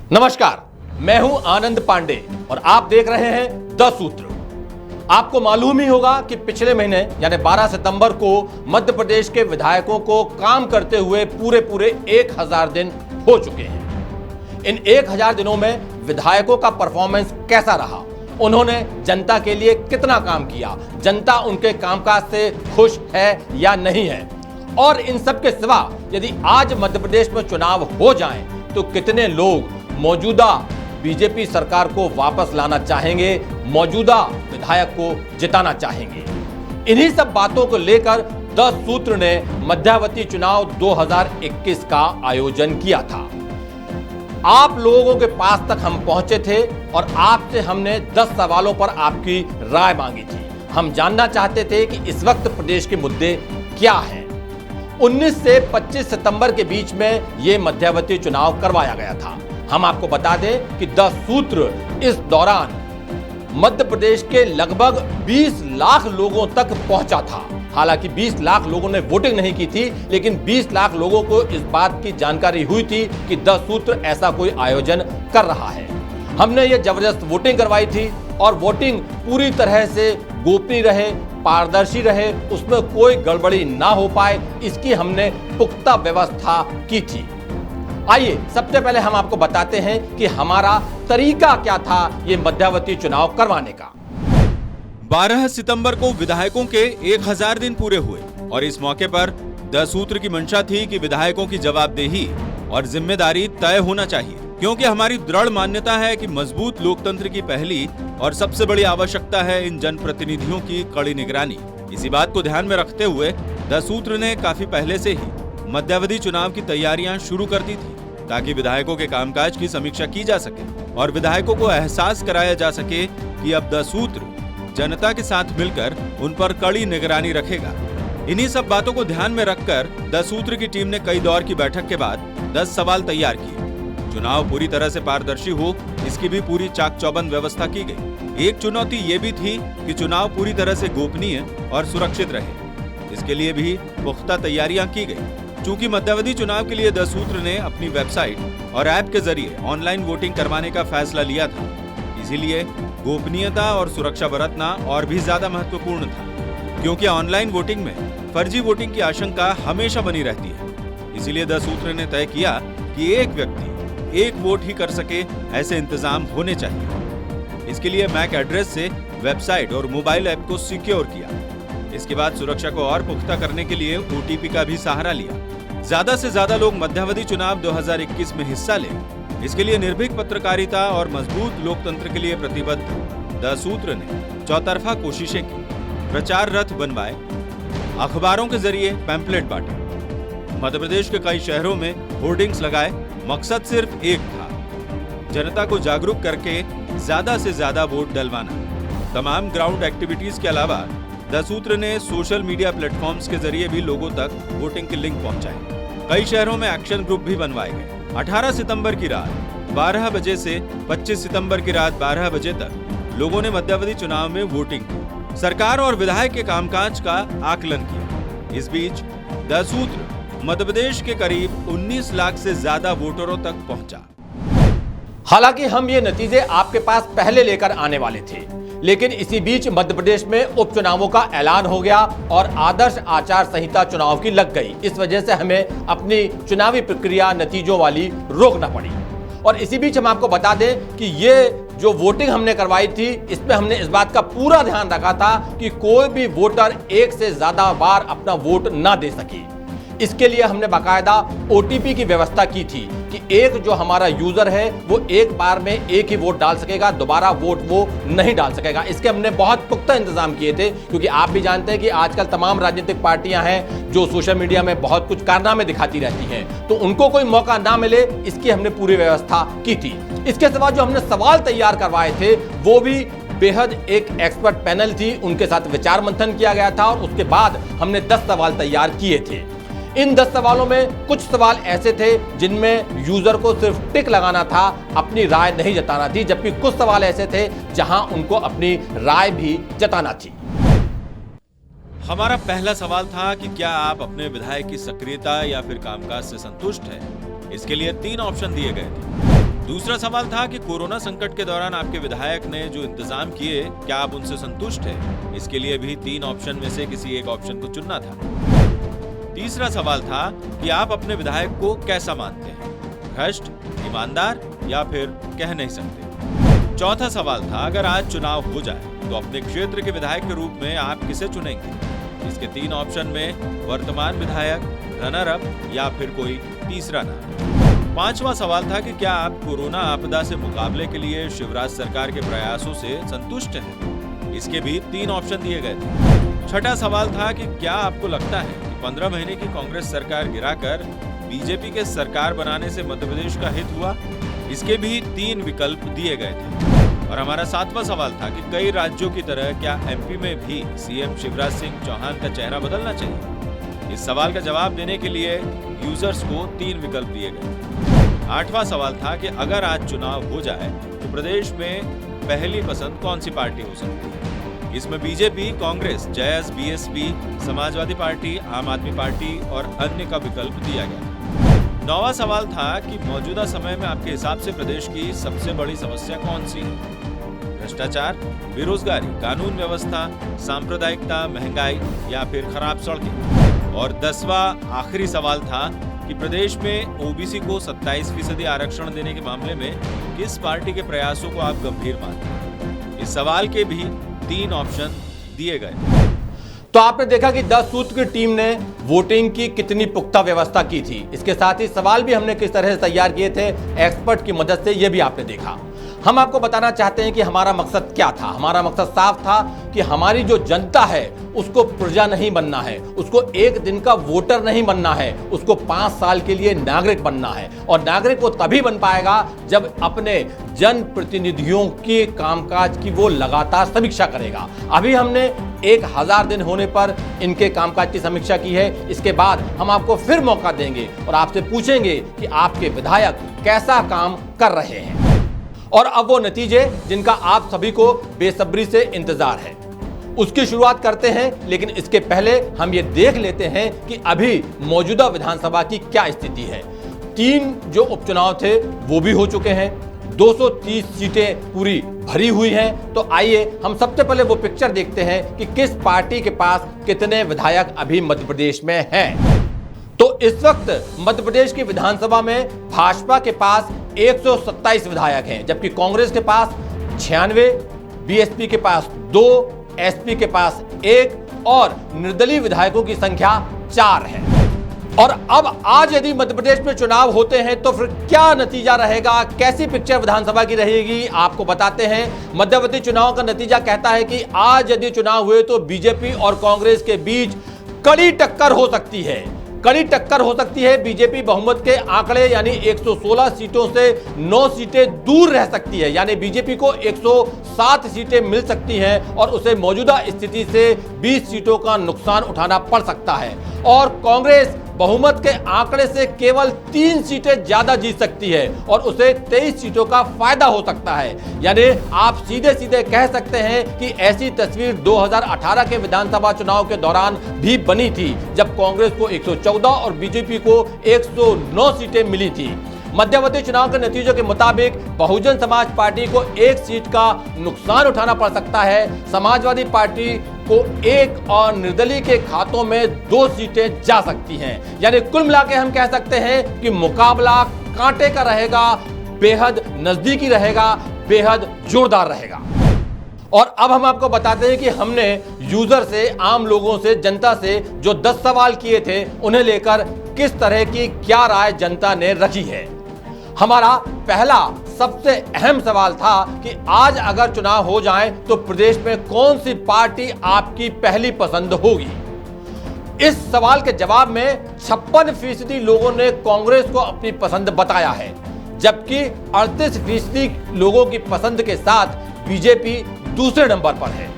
नमस्कार, मैं हूं आनंद पांडे और आप देख रहे हैं द सूत्र। आपको मालूम ही होगा कि पिछले महीने यानी 12 सितंबर को मध्य प्रदेश के विधायकों को काम करते हुए पूरे 1000 दिन हो चुके हैं। इन 1000 दिनों में विधायकों का परफॉर्मेंस कैसा रहा, उन्होंने जनता के लिए कितना काम किया, जनता उनके कामकाज से खुश है या नहीं है, और इन सब के सिवा यदि आज मध्य प्रदेश में चुनाव हो जाएं तो कितने लोग मौजूदा बीजेपी सरकार को वापस लाना चाहेंगे, मौजूदा विधायक को जिताना चाहेंगे। इन्हीं सब बातों को लेकर द सूत्र ने मध्यावधि चुनाव 2021 का आयोजन किया था। आप लोगों के पास तक हम पहुंचे थे और आपसे हमने 10 सवालों पर आपकी राय मांगी थी। हम जानना चाहते थे कि इस वक्त प्रदेश के मुद्दे क्या हैं। 19 से 25 सितंबर के बीच में यह मध्यावधि चुनाव करवाया गया था। हम आपको बता दें कि द सूत्र इस दौरान मध्य प्रदेश के लगभग 20 लाख लोगों तक पहुंचा था। हालांकि 20 लाख लोगों ने वोटिंग नहीं की थी, लेकिन 20 लाख लोगों को इस बात की जानकारी हुई थी कि द सूत्र ऐसा कोई आयोजन कर रहा है। हमने ये जबरदस्त वोटिंग करवाई थी और वोटिंग पूरी तरह से गोपनीय रहे, पारदर्शी रहे, उसमें कोई गड़बड़ी ना हो पाए, इसकी हमने पुख्ता व्यवस्था की थी। आइए सबसे पहले हम आपको बताते हैं कि हमारा तरीका क्या था ये मध्यावधि चुनाव करवाने का। 12 सितंबर को विधायकों के 1000 दिन पूरे हुए और इस मौके पर द सूत्र की मंशा थी कि विधायकों की जवाबदेही और जिम्मेदारी तय होना चाहिए, क्योंकि हमारी दृढ़ मान्यता है कि मजबूत लोकतंत्र की पहली और सबसे बड़ी आवश्यकता है इन जनप्रतिनिधियों की कड़ी निगरानी। इसी बात को ध्यान में रखते हुए द सूत्र ने काफी पहले से ही मध्यावधि चुनाव की तैयारियां शुरू कर दी थी, ताकि विधायकों के कामकाज की समीक्षा की जा सके और विधायकों को एहसास कराया जा सके कि अब द सूत्र जनता के साथ मिलकर उन पर कड़ी निगरानी रखेगा। इन्हीं सब बातों को ध्यान में रखकर द सूत्र की टीम ने कई दौर की बैठक के बाद 10 सवाल तैयार किए। चुनाव पूरी तरह से पारदर्शी हो, इसकी भी पूरी चाक चौबंद व्यवस्था की गई। एक चुनौती ये भी थी कि चुनाव पूरी तरह से गोपनीय और सुरक्षित रहे। इसके लिए भी पुख्ता तैयारियां की गई। चूंकि मध्यावधि चुनाव के लिए द सूत्र ने अपनी वेबसाइट और ऐप के जरिए ऑनलाइन वोटिंग करवाने का फैसला लिया था, इसीलिए गोपनीयता और सुरक्षा बरतना और भी ज्यादा महत्वपूर्ण था, क्योंकि ऑनलाइन वोटिंग में फर्जी वोटिंग की आशंका हमेशा बनी रहती है। इसीलिए द सूत्र ने तय किया कि एक व्यक्ति एक वोट ही कर सके, ऐसे इंतजाम होने चाहिए। इसके लिए मैक एड्रेस से वेबसाइट और मोबाइल ऐप को सिक्योर किया। इसके बाद सुरक्षा को और पुख्ता करने के लिए OTP का भी सहारा लिया। ज्यादा से ज्यादा लोग मध्यावधि चुनाव 2021 में हिस्सा लें, इसके लिए निर्भीक पत्रकारिता और मजबूत लोकतंत्र के लिए प्रतिबद्ध द सूत्र ने चौतरफा कोशिशें की। प्रचार रथ बनवाए, अखबारों के जरिए पैम्पलेट बांटे, मध्य प्रदेश के कई शहरों में होर्डिंग्स लगाए। मकसद सिर्फ एक था, जनता को जागरूक करके ज्यादा से ज्यादा वोट डलवाना। तमाम ग्राउंड एक्टिविटीज के अलावा द सूत्र ने सोशल मीडिया प्लेटफॉर्म्स के जरिए भी लोगों तक वोटिंग के लिंक पहुंचाए। कई शहरों में एक्शन ग्रुप भी बनवाए गए। 18 सितंबर की रात 12 बजे से 25 सितंबर की रात 12 बजे तक लोगों ने मध्यावधि चुनाव में वोटिंग की, सरकार और विधायक के कामकाज का आकलन किया। इस बीच द सूत्र मध्य प्रदेश के करीब 19 लाख से ज्यादा वोटरों तक पहुंचा। हालांकि हम ये नतीजे आपके पास पहले लेकर आने वाले थे, लेकिन इसी बीच मध्य प्रदेश में उपचुनावों का ऐलान हो गया और आदर्श आचार संहिता चुनाव की लग गई। इस वजह से हमें अपनी चुनावी प्रक्रिया नतीजों वाली रोकना पड़ी। और इसी बीच हम आपको बता दें कि ये जो वोटिंग हमने करवाई थी, इसमें हमने इस बात का पूरा ध्यान रखा था कि कोई भी वोटर एक से ज्यादा बार अपना वोट ना दे सके। इसके लिए हमने बाकायदा OTP की व्यवस्था की थी कि एक जो हमारा यूजर है वो एक बार में एक ही वोट डाल सकेगा, दोबारा वोट वो नहीं डाल सकेगा। इसके हमने बहुत पुख्ता इंतजाम किए थे, क्योंकि आप भी जानते हैं कि आजकल तमाम राजनीतिक पार्टियां हैं जो सोशल मीडिया में बहुत कुछ कारनामे दिखाती रहती हैं, तो उनको कोई मौका ना मिले, इसकी हमने पूरी व्यवस्था की थी। इसके सिवा जो हमने सवाल तैयार करवाए थे वो भी बेहद एक एक्सपर्ट पैनल थी, उनके साथ विचार मंथन किया गया था और उसके बाद हमने 10 सवाल तैयार किए थे। इन 10 सवालों में कुछ सवाल ऐसे थे जिनमें यूजर को सिर्फ टिक लगाना था, अपनी राय नहीं जताना थी, जबकि कुछ सवाल ऐसे थे जहां उनको अपनी राय भी जताना थी। हमारा पहला सवाल था कि क्या आप अपने विधायक की सक्रियता या फिर कामकाज से संतुष्ट हैं? इसके लिए 3 ऑप्शन दिए गए थे। दूसरा सवाल था कि कोरोना संकट के दौरान आपके विधायक ने जो इंतजाम किए, क्या आप उनसे संतुष्ट हैं? इसके लिए भी 3 ऑप्शन में से किसी एक ऑप्शन को चुनना था। तीसरा सवाल था कि आप अपने विधायक को कैसा मानते हैं, भ्रष्ट, ईमानदार या फिर कह नहीं सकते। चौथा सवाल था अगर आज चुनाव हो जाए तो अपने क्षेत्र के विधायक के रूप में आप किसे चुनेंगे। इसके 3 ऑप्शन में वर्तमान विधायक, रनर अप या फिर कोई तीसरा नाम। पांचवा सवाल था कि क्या आप कोरोना आपदा से मुकाबले के लिए शिवराज सरकार के प्रयासों से संतुष्ट हैं। इसके भी 3 ऑप्शन दिए गए थे। छठा सवाल था कि क्या आपको लगता है कि 15 महीने की कांग्रेस सरकार गिराकर बीजेपी के सरकार बनाने से मध्य प्रदेश का हित हुआ। इसके भी 3 विकल्प दिए गए थे। और हमारा 7वां सवाल था कि कई राज्यों की तरह क्या एमपी में भी सीएम शिवराज सिंह चौहान का चेहरा बदलना चाहिए। इस सवाल का जवाब देने के लिए यूजर्स को 3 विकल्प दिए गए। 8वां सवाल था कि अगर आज चुनाव हो जाए तो प्रदेश में पहली पसंद कौन सी पार्टी हो सकती है। इसमें बीजेपी, कांग्रेस, जयस, बीएसपी, समाजवादी पार्टी, आम आदमी पार्टी और अन्य का विकल्प दिया गया। 9वां सवाल था कि मौजूदा समय में आपके हिसाब से प्रदेश की सबसे बड़ी समस्या कौन सी है। भ्रष्टाचार, बेरोजगारी, कानून व्यवस्था, सांप्रदायिकता, महंगाई या फिर खराब सड़कें। और 10वां आखिरी सवाल था कि प्रदेश में ओबीसी को 27% आरक्षण देने के मामले में किस पार्टी के प्रयासों को आप गंभीर मानते हैं। इस सवाल के भी 3 ऑप्शन दिए गए। तो आपने देखा कि 10 सूत्र की टीम ने वोटिंग की कितनी पुख्ता व्यवस्था की थी। इसके साथ ही सवाल भी हमने किस तरह से तैयार किए थे एक्सपर्ट की मदद से, यह भी आपने देखा। हम आपको बताना चाहते हैं कि हमारा मकसद क्या था। हमारा मकसद साफ था कि हमारी जो जनता है उसको प्रजा नहीं बनना है, उसको एक दिन का वोटर नहीं बनना है, उसको 5 साल के लिए नागरिक बनना है। और नागरिक वो तभी बन पाएगा जब अपने जनप्रतिनिधियों के कामकाज की वो लगातार समीक्षा करेगा। अभी हमने 1000 दिन होने पर इनके कामकाज की समीक्षा की है। इसके बाद हम आपको फिर मौका देंगे और आपसे पूछेंगे कि आपके विधायक कैसा काम कर रहे हैं। और अब वो नतीजे जिनका आप सभी को बेसब्री से इंतजार है, उसकी शुरुआत करते हैं। लेकिन इसके पहले हम ये देख लेते हैं कि अभी मौजूदा विधानसभा की क्या स्थिति है। 3 जो उपचुनाव थे वो भी हो चुके हैं, 230 सीटें पूरी भरी हुई हैं। तो आइए हम सबसे पहले वो पिक्चर देखते हैं कि किस पार्टी के पास कितने विधायक अभी मध्य प्रदेश में हैं। तो इस वक्त मध्य प्रदेश की विधानसभा में भाजपा के पास 127 विधायक हैं, जबकि कांग्रेस के पास 96, बीएसपी के पास 2, एसपी के पास 1 और निर्दलीय विधायकों की संख्या 4 है। और अब आज यदि मध्य प्रदेश में चुनाव होते हैं तो फिर क्या नतीजा रहेगा, कैसी पिक्चर विधानसभा की रहेगी, आपको बताते हैं। मध्यवर्ती चुनाव का नतीजा कहता है कि आज यदि चुनाव हुए तो बीजेपी और कांग्रेस के बीच कड़ी टक्कर हो सकती है। कड़ी टक्कर हो सकती है। बीजेपी बहुमत के आंकड़े यानी 116 सीटों से 9 सीटें दूर रह सकती है, यानी बीजेपी को 107 सीटें मिल सकती हैं और उसे मौजूदा स्थिति से 20 सीटों का नुकसान उठाना पड़ सकता है। और कांग्रेस बहुमत के आंकड़े से केवल 3 सीटें ज्यादा जीत सकती है और उसे 23 सीटों का फायदा हो सकता है। यानी आप सीधे सीधे कह सकते हैं कि ऐसी तस्वीर 2018 के विधानसभा चुनाव के दौरान भी बनी थी, जब कांग्रेस को 114 और बीजेपी को 109 सीटें मिली थी। मध्यवर्ती चुनाव के नतीजों के मुताबिक बहुजन समाज पार्टी को 1 सीट का नुकसान उठाना पड़ सकता है, समाजवादी पार्टी को 1 और निर्दलीय के खातों में 2 सीटें जा सकती हैं। यानी कुल मिलाकर हम कह सकते हैं कि मुकाबला कांटे का रहेगा, बेहद नजदीकी रहेगा, बेहद जोरदार रहेगा। और अब हम आपको बताते हैं कि हमने यूजर से, आम लोगों से, जनता से जो 10 सवाल किए थे उन्हें लेकर किस तरह की क्या राय जनता ने रखी है। हमारा पहला सबसे अहम सवाल था कि आज अगर चुनाव हो जाए तो प्रदेश में कौन सी पार्टी आपकी पहली पसंद होगी। इस सवाल के जवाब में 56% लोगों ने कांग्रेस को अपनी पसंद बताया है, जबकि 38% लोगों की पसंद के साथ बीजेपी दूसरे नंबर पर है।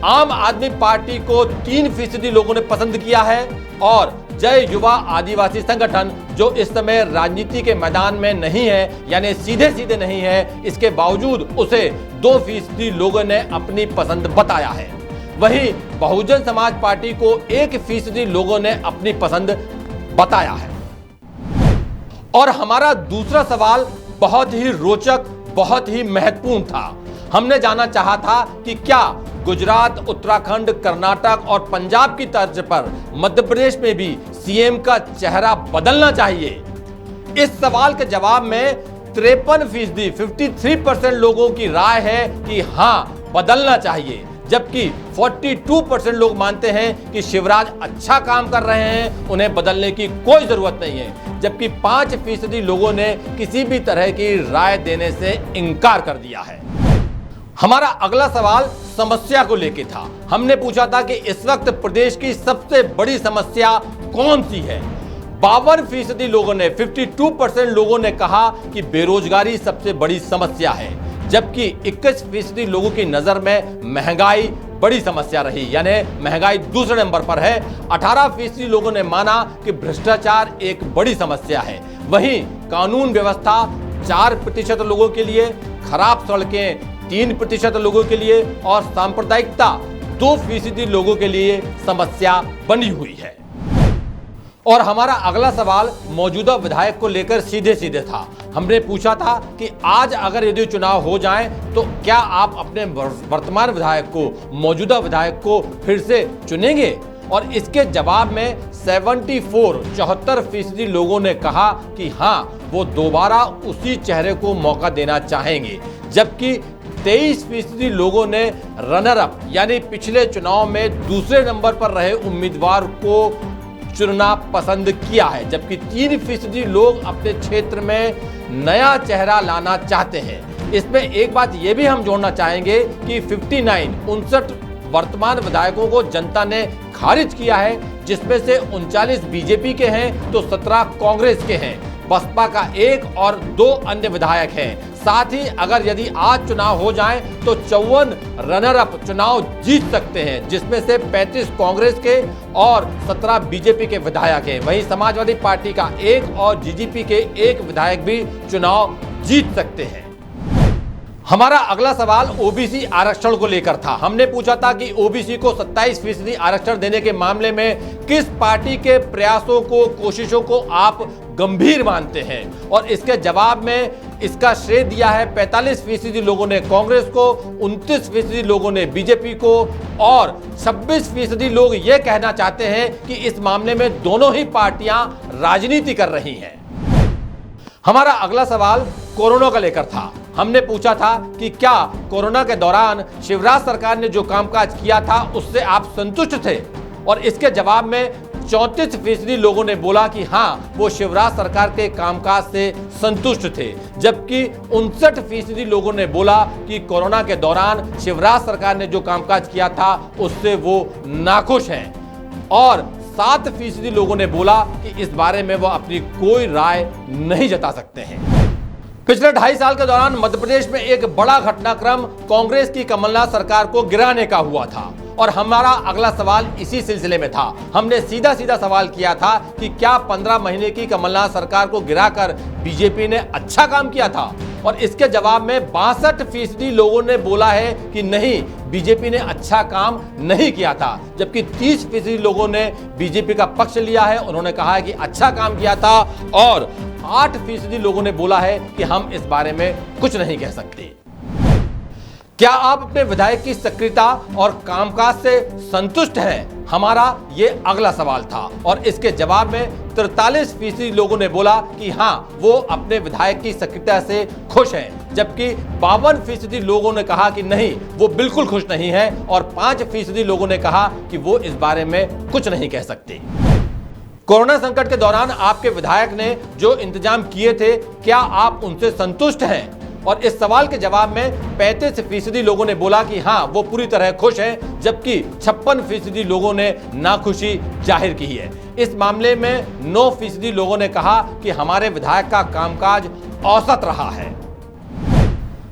आम आदमी पार्टी को 3% लोगों ने पसंद किया है और जय युवा आदिवासी संगठन, जो इस समय राजनीति के मैदान में नहीं है, यानी सीधे सीधे नहीं है, इसके बावजूद उसे 2% लोगों ने अपनी पसंद बताया है। वहीं बहुजन समाज पार्टी को 1% लोगों ने अपनी पसंद बताया है। और हमारा दूसरा सवाल बहुत ही रोचक, बहुत ही महत्वपूर्ण था। हमने जाना चाहा था कि क्या गुजरात, उत्तराखंड, कर्नाटक और पंजाब की तर्ज पर मध्य प्रदेश में भी सीएम का चेहरा बदलना चाहिए। इस सवाल के जवाब में 53%, 53% लोगों की राय है कि हां बदलना चाहिए, जबकि 42% लोग मानते हैं कि शिवराज अच्छा काम कर रहे हैं, उन्हें बदलने की कोई जरूरत नहीं है, जबकि 5% लोगों ने किसी भी तरह की राय देने से इनकार कर दिया है। हमारा अगला सवाल समस्या को लेकर था। हमने पूछा था कि इस वक्त प्रदेश की सबसे बड़ी समस्या कौन सी है। 52% लोगों ने, 52% लोगों ने कहा कि बेरोजगारी सबसे बड़ी समस्या है, जबकि 21% लोगों की नजर में महंगाई बड़ी समस्या रही, यानी महंगाई दूसरे नंबर पर है। 18% लोगों ने माना कि भ्रष्टाचार एक बड़ी समस्या है। वहीं कानून व्यवस्था 4% लोगों के लिए, खराब सड़कें 3% लोगों के लिए और सांप्रदायिकता 2% लोगों के लिए समस्या बनी हुई है। और हमारा अगला सवाल मौजूदा विधायक को लेकर सीधे सीधे था। हमने पूछा था कि आज अगर यदि चुनाव हो जाए तो क्या आप अपने वर्तमान विधायक को, मौजूदा विधायक को फिर से चुनेंगे? और इसके जवाब में 74% लोगों ने कहा कि हां, वो दोबारा उसी चेहरे को मौका देना चाहेंगे, जबकि 23% लोगों ने रनर अप यानी पिछले चुनाव में दूसरे नंबर पर रहे उम्मीदवार को चुनना पसंद किया है, जबकि 3% लोग अपने क्षेत्र में नया चेहरा लाना चाहते हैं। इसमें एक बात यह भी हम जोड़ना चाहेंगे कि 59 वर्तमान विधायकों को जनता ने खारिज किया है, जिसमें से 39 बीजेपी के हैं तो 17 कांग्रेस के हैं। बसपा का 1 और 2 अन्य विधायक हैं। साथ ही अगर यदि आज चुनाव हो जाए तो 54 रनर अप चुनाव जीत सकते हैं, जिसमें से 35 कांग्रेस के और 17 बीजेपी के विधायक हैं। वहीं समाजवादी पार्टी का 1 और जीजेपी के 1 विधायक भी चुनाव जीत सकते हैं। हमारा अगला सवाल ओबीसी आरक्षण को लेकर था। हमने पूछा था कि ओबीसी को 27% आरक्षण देने के मामले में किस पार्टी के प्रयासों को, कोशिशों को आप गंभीर मानते हैं? और इसके जवाब में इसका श्रेय दिया है 45% लोगों ने कांग्रेस को, 29% लोगों ने बीजेपी को और 26% लोग यह कहना चाहते हैं कि इस मामले में दोनों ही पार्टियां राजनीति कर रही हैं। हमारा अगला सवाल कोरोना का लेकर था। हमने पूछा था कि क्या कोरोना के दौरान शिवराज सरकार ने जो कामकाज किया था उससे आप संतुष्ट थे? और इसके जवाब में 34% लोगों ने बोला कि हां, वो शिवराज सरकार के कामकाज से संतुष्ट थे, जबकि 59% लोगों ने बोला कि कोरोना के दौरान शिवराज सरकार ने जो कामकाज किया था उससे वो नाखुश हैं। और 7% लोगों ने बोला कि इस बारे में वो अपनी कोई राय नहीं जता सकते हैं। पिछले 2.5 साल के दौरान मध्य प्रदेश में एक बड़ा घटनाक्रम कांग्रेस की कमलनाथ सरकार को गिराने का हुआ था और हमारा अगला सवाल इसी सिलसिले में था। हमने सीधा सीधा सवाल किया था कि क्या 15 महीने की कमलनाथ सरकार को गिराकर बीजेपी ने अच्छा काम किया था? और इसके जवाब में 62% लोगों ने बोला है कि नहीं, बीजेपी ने अच्छा काम नहीं किया था, जबकि 30% लोगों ने बीजेपी का पक्ष लिया है, उन्होंने कहा है कि अच्छा काम किया था और 8% लोगों ने बोला है कि हम इस बारे में कुछ नहीं कह सकते। क्या आप अपने विधायक की सक्रियता और कामकाज से संतुष्ट हैं? हमारा ये अगला सवाल था और इसके जवाब में 43% लोगों ने बोला कि हां, वो अपने विधायक की सक्रियता से खुश हैं, जबकि 52% लोगों ने कहा कि नहीं, वो बिल्कुल खुश नहीं है और 5% लोगों ने कहा कि वो इस बारे में कुछ नहीं कह सकते। कोरोना संकट के दौरान आपके विधायक ने जो इंतजाम किए थे, क्या आप उनसे संतुष्ट हैं? और इस सवाल के जवाब में 35% लोगों ने बोला कि हां, वो पूरी तरह खुश हैं, जबकि 56% लोगों ने नाखुशी जाहिर की है। इस मामले में 9% लोगों ने कहा कि हमारे विधायक का कामकाज औसत रहा है।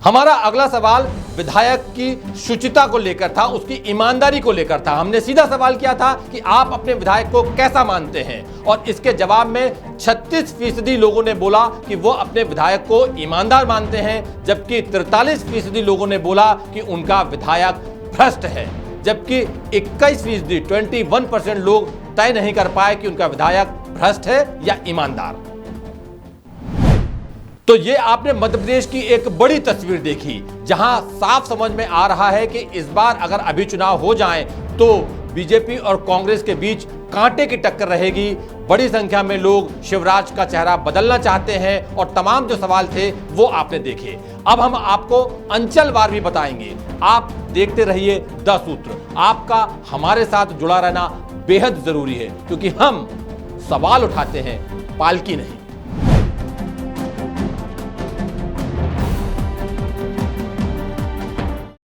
हमारा अगला सवाल विधायक की शुचिता को लेकर था, उसकी ईमानदारी को लेकर था। हमने सीधा सवाल किया था कि आप अपने विधायक को कैसा मानते हैं और इसके जवाब में 36% लोगों ने बोला कि वो अपने विधायक को ईमानदार मानते हैं, जबकि 43% लोगों ने बोला कि उनका विधायक भ्रष्ट है, जबकि 21% लोग तय नहीं कर पाए कि उनका विधायक भ्रष्ट है या ईमानदार। तो ये आपने मध्य प्रदेश की एक बड़ी तस्वीर देखी, जहां साफ समझ में आ रहा है कि इस बार अगर अभी चुनाव हो जाएं तो बीजेपी और कांग्रेस के बीच कांटे की टक्कर रहेगी। बड़ी संख्या में लोग शिवराज का चेहरा बदलना चाहते हैं और तमाम जो सवाल थे वो आपने देखे। अब हम आपको अंचलवार भी बताएंगे। आप देखते रहिए द सूत्र। आपका हमारे साथ जुड़ा रहना बेहद जरूरी है, क्योंकि हम सवाल उठाते हैं, पालकी नहीं।